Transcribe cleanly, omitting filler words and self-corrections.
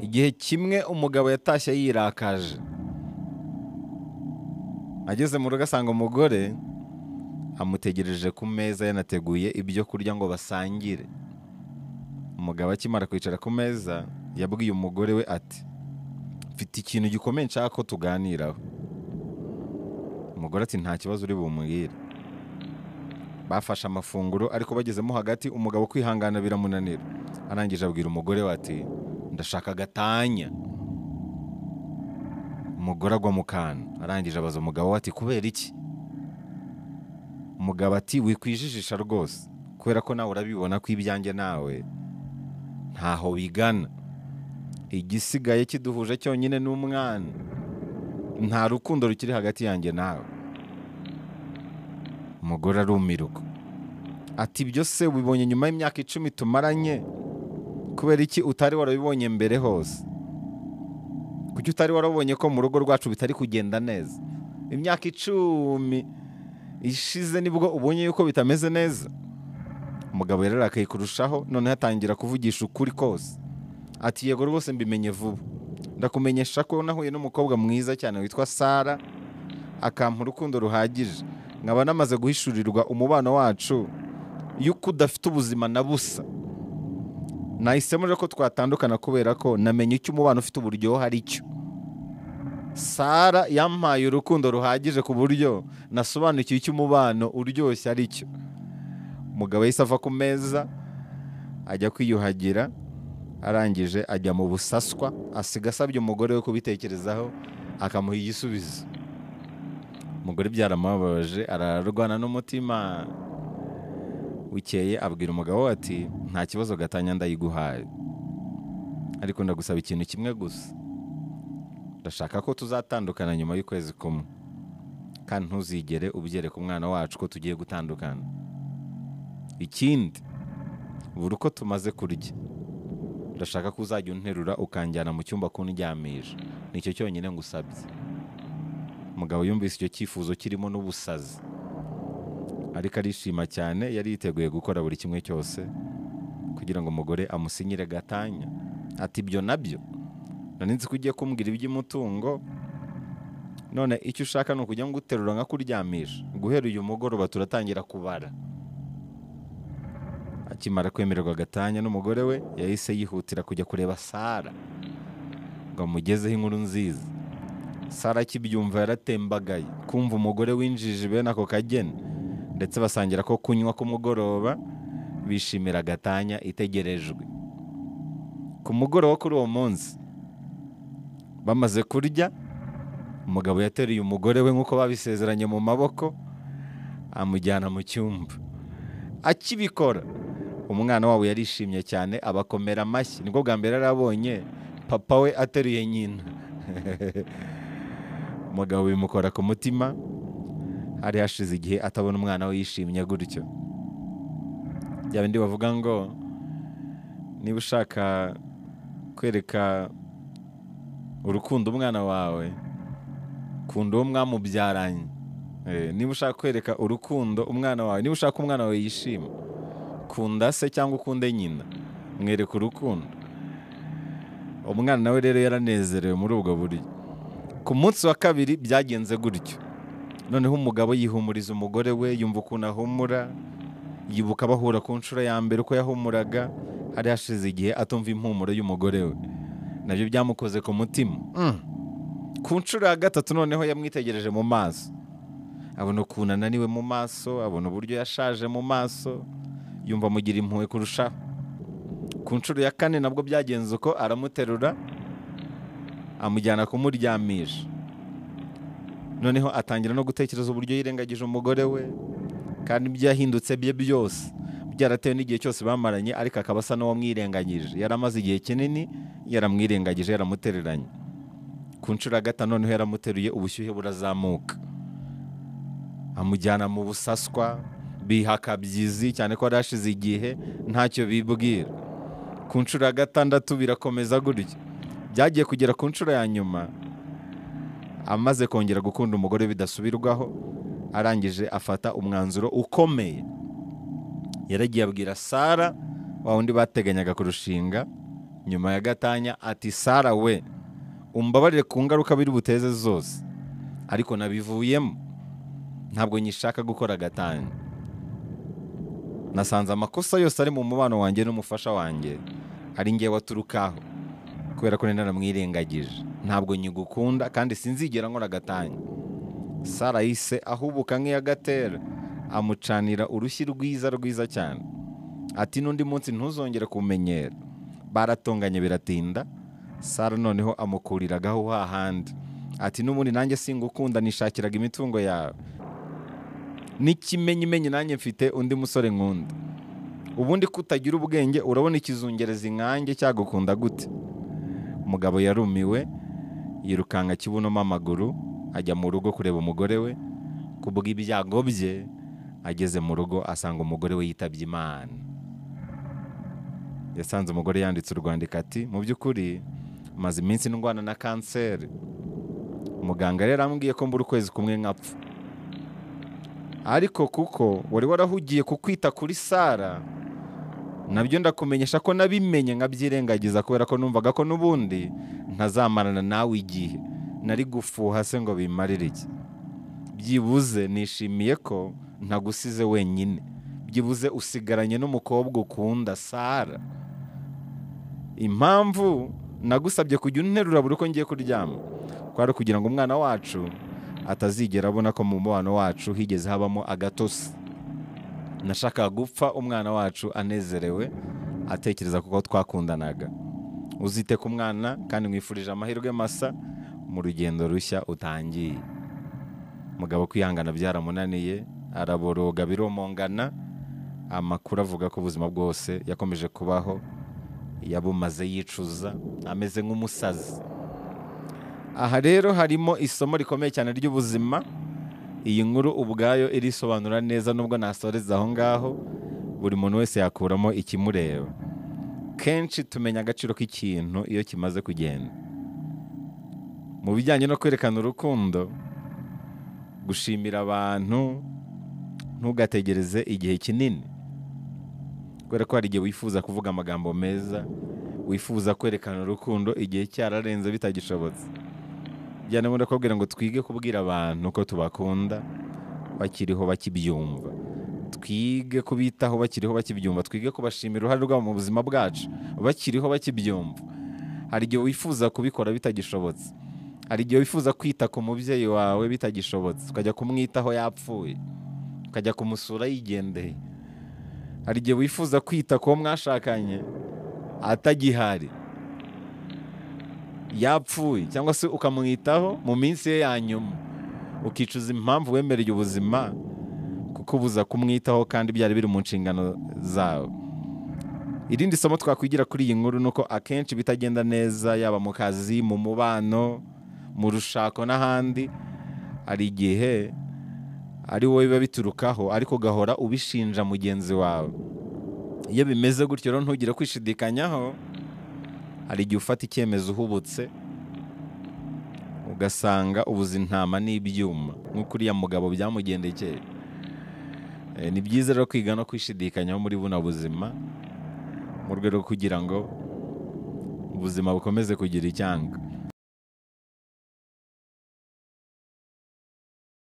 igihe kimwe umugabo yatashye yirakaje, ageze mu rugo asanga umugore amutegereje ku meza yanateguye ibyo kurya ngo basangire. Umugabo akimara kwicara ku meza yabwiye umugore we ati, mfite ikintu gikomeye nshaka ko tuganiraho. Umugore ati, nta kibazo uri bumbwire. Bafashe amafunguro ariko bagezemo hagati umugabo kwihangana biramunanira, arangije abwira umugore we ati, ndashaka gatanya. Umugore agwa mu kantu, arangije abaza umugabo we ati, kubera iki? Umugabo ati, wikwijijisha rwose, kubera ko nawe urabibona ko ibyanjye nawe ntaho bigana. Igisigaye kiduhuje cyonyine n'umwana, nta rukundo rukiri hagati yanjye nawe. Umugore arumiruka ati, ibyo se ubibonye nyuma y'imyaka 10 tumaranye? Kubera iki utari warabibonye mbere hose? Kuki utari warabonye ko mu rugo rwacu bitari kugenda neza? Imyaka 10 ishize nibwo ubonye yuko bitameze neza? Umugabo yararakaye kurushaho, none hatangira kuvugisha ukuri kose. Ati, yego rwose mbimenye vuba. Ndakumenyesha ko nahuye n'umukobwa mwiza cyane witwa Sara, akampa urukundo ruhagije. Nkaba namaze guhishurirwa umubano wacu yuko udafite ubuzima na busa. Nahisemo rero ko twatandukana kubera ko namenye icyo umubano ufite uburyohe ari cyo. Sara yampaye urukundo ruhagije ku buryo nasobanukiwe icyo umubano uryoshye ari cyo. Umugabo yahise ava ku meza ajya kwiyuhagira, arangije ajya mu busaswa, asiga asabye umugore we kubitekerezaho akamuha igisubizo. Umugore byaramubabaje, ararwana n'umutima. Bukeye abwira umugabo we ati, nta kibazo gatanya ndayiguhaye, ariko ndagusaba ikintu kimwe gusa. Ndashaka ko tuzatandukana nyuma y'ukwezi kumwe, kandi ntuzigere ubyereka umwana wacu ko tugiye gutandukana. Ikindi, buri uko tumaze kurya ndashaka ko uzajya unterura ukanjyana mu cyumba kundyamisha. Nicyo cyonyine ngusabye. Umugabo yumvise icyo cyifuzo kirimo n'ubusazi, ariko arishima cyane. Yari yiteguye gukora buri kimwe cyose kugira ngo umugore amusinyire gatanya. Ati, ibyo nabyo nari nzi ko ugiye kumbwira iby'umutungo, none icyo ushaka ni ukujya nguterura nkakuryamisha. Guhera uyu mugoroba turatangira kubara. Akimara kwemererwa gatanya n'umugore we, yahise yihutira kujya kureba Sara ngo amugezeho inkuru nziza. Sara akibyumva yaratembagaye kumva umugore winjije bene ako kageni, ndetse basangira ko kunywa ku mugoroba, bishimira gatanya itegerejwe. Ku mugoroba kuri uwo munsi bamaze kurya, umugabo yateruye umugore we nk'uko babisezeranye mu maboko, amujyana mu cyumba. Akibikora umwana wabo yarishimye cyane, abakomera amashyi. Nibwo bwa mbere yarabonye papa we ateruye nyina. Umugabo bimukora ku mutima, hari hashize igihe atabona umwana we yishimye gutyo. Bya bindi bavuga ngo niba ushaka kwereka urukundo umwana wawe, kunda uwo mwamubyaranye. Niba ushaka kwereka urukundo umwana wawe, niba ushaka umwana wawe yishima, kunda se cyangwa ukunde nyina, mwereka urukundo. Umwana nawe rero yaranezerewe muri ubwo buryo. Ku munsi wa kabiri byagenze gutyo. Noneho umugabo yihumuriza umugore we, yumva ukuntu ahumura, yibuka bahura ku nshuro ya mbere uko yahumuraga. Hari hashize igihe atumva impumuro y'umugore we, nabyo byamukoze ku mutima. Ku nshuro ya gatatu noneho yamwitegereje mu maso, abona ukuntu ananiwe mu maso, abona uburyo yashaje mu maso, yumva amugira impuhwe kurushaho. Ku nshuro ya kane nabwo byagenze uko, aramuterura amujyana kumuryamisha. Noneho atangira no gutekereza uburyo yirengagije umugore we, kandi ibyo yahindutse bye byose byaratewe n'igihe cyose bamaranye, ariko akaba asa n'uwamwirengagije. Yaramaze igihe kinini yaramwirengagije, yaramutereranye. Ku nshuro ya gatanu noneho yaramuteruye, ubushyuhe burazamuka, amujyana mu busaswa, biha akabyizi cyane ko yarashize igihe ntacyo bibwira. Ku nshuro ya gatandatu birakomeza gutyo. Byagiye kugera ku nshuro ya nyuma, amaze kongera gukunda umugore bidasubirwaho, arangije afata umwanzuro ukomeye. Yaragiye abwira Sara, wa wundi bateganyaga kurushinga, nyuma ya gatanya ati Sara we umbabarire ku ngaruka biri buteze zose, ariko nabivuyemo, ntabwo nyishaka gukora gatanya. Nasanze amakosa yose ari mu mubano wanjye n'umufasha wanjye ari ngewe waturukaho, kubera ko naramwirengagije. Ntabwo nyigukunda kandi sinzigera nkora gatanya. Sara yise ahubuka nk'iyagatera, amucanira urushyi rwiza cyane. Ati n'undi munsi ntuzongere kumenyera. Baratonganye biratinda. Sara noneho amukuriragaho hahandi. Ati n'ubundi nanjye singukunda, nishakiraga imitungo yawe. N'ikimenyimenyi nanjye mfite undi musore nkunda. Ubundi kutagira ubwenge urabona ikizungereza inkange cyagukunda gute? Umugabo yarumiwe, yirukanka kibunoma amaguru, ajya mu rugo kureba umugore we. Kubw'ibyago bye, ageze mu rugo asanga umugore we yitabye Imana. Yasanze umugore yanditse urwandiko ati mu by'ukuri maze iminsi ndwana na kanseri. Umuganga rero ambwiye ko mbura ukwezi kumwe nkapfa, ariko kuko wari warahugiye kukwita kuri Sara, nabyo ndakumenyesha ko nabimenye nkabyirengagiza, kubera ko numvaga ko n'ubundi ntazamarana nawe igihe. Nari gufuha se ngo bimarire iki? Byibuze nishimiye ko ntagusize wenyine, byibuze usigaranye n'umukobwa ukunda Sara. Impamvu nagusabye kujya unterura buri uko ngiye kuryama kwari kugira ngo umwana wacu atazigera abona ko mu mubano wacu higeze habamo agatotsi. Nashakaga gupfa umwana wacu anezerewe, atekereza kuko twakundanaga. Uzite ku mwana kandi mwifurije amahirwe masa mu rugendo rushya utangiye. Mugabo kwihangana byaramunaniye, araboroga biromongana. Amakuru avuga ko ubuzima bwose yakomeje kubaho yabumaze yicuza, ameze nk'umusazi. Aha rero harimo isomo rikomeye cyane ry'ubuzima. Iyi nkuru ubwayo irisobanura neza, nubwo nasoreza aho ngaho buri muntu wese yakuramo ikimureba. Kenshi tumenya agaciro k'ikintu iyo kimaze kugenda. Mu bijyanye no kwerekana urukundo, gushimira abantu, ntugategereze igihe kinini, kubera ko hari igihe wifuza kuvuga amagambo meza, wifuza kwerekana urukundo igihe cyararenze bitagishobotse. Byane muri kubwira ngo twige kubwira abantu ko tubakunda bakiriho bakibyumva, twige kubitaho bakiriho bakibyumva, twige kubashimira uruhare rwabo mu buzima bwacu bakiriho bakibyumva. Hari igihe wifuza kubikora bitagishobotse, hari igihe wifuza kwita ku mubyeyi wawe bitagishobotse, ukajya kumwitaho yapfuye, ukajya kumusura yigendeye. Hari igihe wifuza kwita ku wo mwashakanye atagihari, yapfuye, cyangwa se ukamwitaho mu minsi ye ya nyuma, ukicuza impamvu wemereye ubuzima kukubuza kumwitaho kandi byari biri mu nshingano zawe. Irindi somo twakwigira kuri iyi nkuru nuko akenshi bitagenda neza, yaba mu kazi, mu mubano, mu rushako n'ahandi, hari igihe ari wowe biba biturukaho, ariko ugahora ubishinja mugenzi wawe. Iyo bimeze gutyo rero ntugire kwishidikanyaho. Hari igihe ufata icyemezo uhubutse, ugasanga ubuze intama n'ibyuma, nk'uko uriya mugabo byamugendekeye. Ni byiza rero kwiga no kwishidikanyaho muri buno buzima, mu rwego rwo kugira ngo ubuzima bukomeze kugira icyanga.